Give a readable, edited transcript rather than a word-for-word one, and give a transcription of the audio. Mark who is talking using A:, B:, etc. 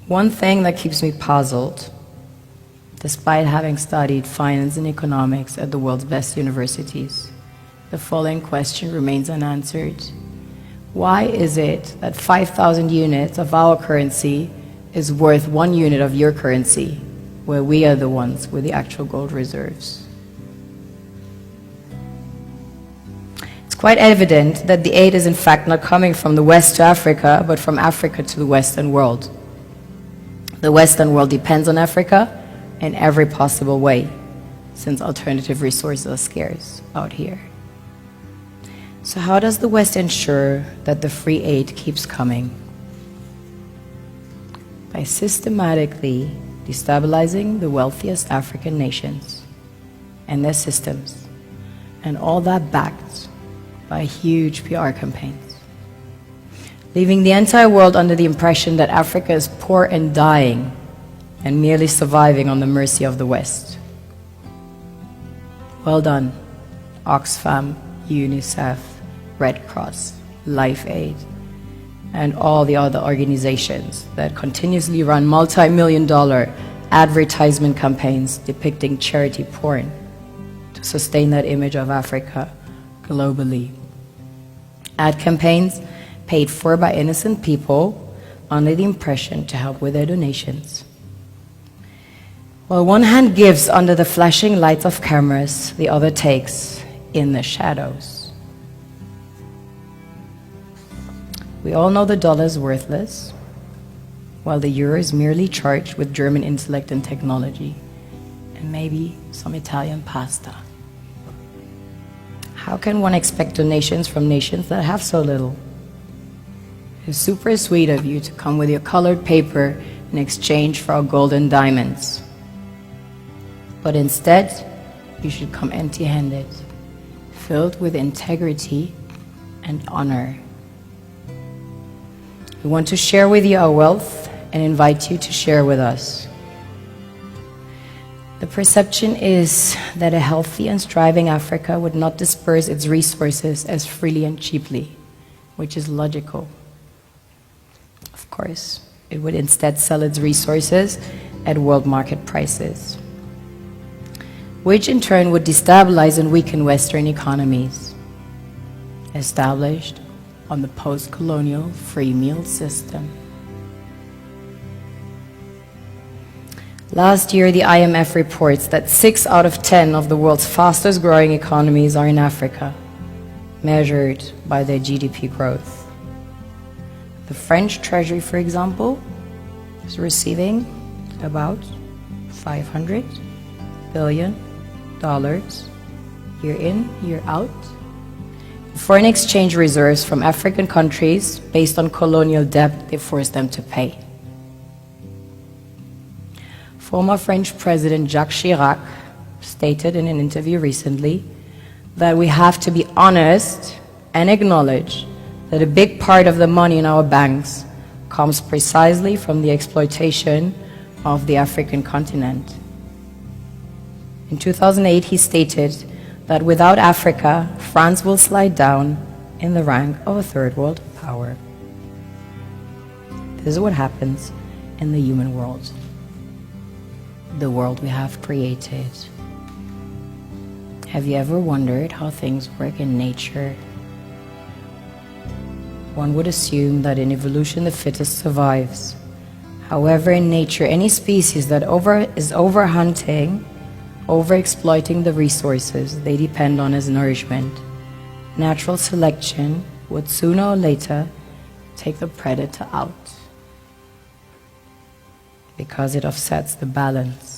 A: One thing that keeps me puzzled, despite having studied finance and economics at the world's best universities, the following question remains unanswered. Why is it that 5,000 units of our currency is worth 1 unit of your currency, where we are the ones with the actual gold reserves? It's quite evident that the aid is in fact not coming from the West to Africa, but from Africa to the Western world. The Western world depends on Africa in every possible way, since alternative resources are scarce out here. So how does the West ensure that the free aid keeps coming? By systematically destabilizing the wealthiest African nations and their systems, and all that backed by huge PR campaigns, leaving the entire world under the impression that Africa is poor and dying and merely surviving on the mercy of the West. Well done, Oxfam, UNICEF, Red Cross, Life Aid, and all the other organizations that continuously run multi-million-dollar advertisement campaigns depicting charity porn to sustain that image of Africa globally. Ad campaigns paid for by innocent people under the impression to help with their donations. While one hand gives under the flashing lights of cameras, the other takes in the shadows. We all know the dollar is worthless, while the euro is merely charged with German intellect and technology, and maybe some Italian pasta. How can one expect donations from nations that have so little? It's super sweet of you to come with your colored paper in exchange for our gold and diamonds. But instead, you should come empty-handed, filled with integrity and honor. We want to share with you our wealth and invite you to share with us. The perception is that a healthy and striving Africa would not disperse its resources as freely and cheaply, which is logical. Of course, it would instead sell its resources at world market prices, which in turn would destabilize and weaken Western economies, established on the post-colonial free meal system. Last year, the IMF reports that 6 out of 10 of the world's fastest growing economies are in Africa, measured by their GDP growth. The French Treasury, for example, is receiving about $500 billion year in, year out, foreign exchange reserves from African countries based on colonial debt they forced them to pay. Former French President Jacques Chirac stated in an interview recently that we have to be honest and acknowledge that a big part of the money in our banks comes precisely from the exploitation of the African continent. In 2008, he stated that without Africa, France will slide down in the rank of a third world power. This is what happens in the human world, the world we have created. Have you ever wondered how things work in nature? One would assume that in evolution the fittest survives. However, in nature, any species that is overhunting, overexploiting the resources they depend on as nourishment, natural selection would sooner or later take the predator out, because it offsets the balance.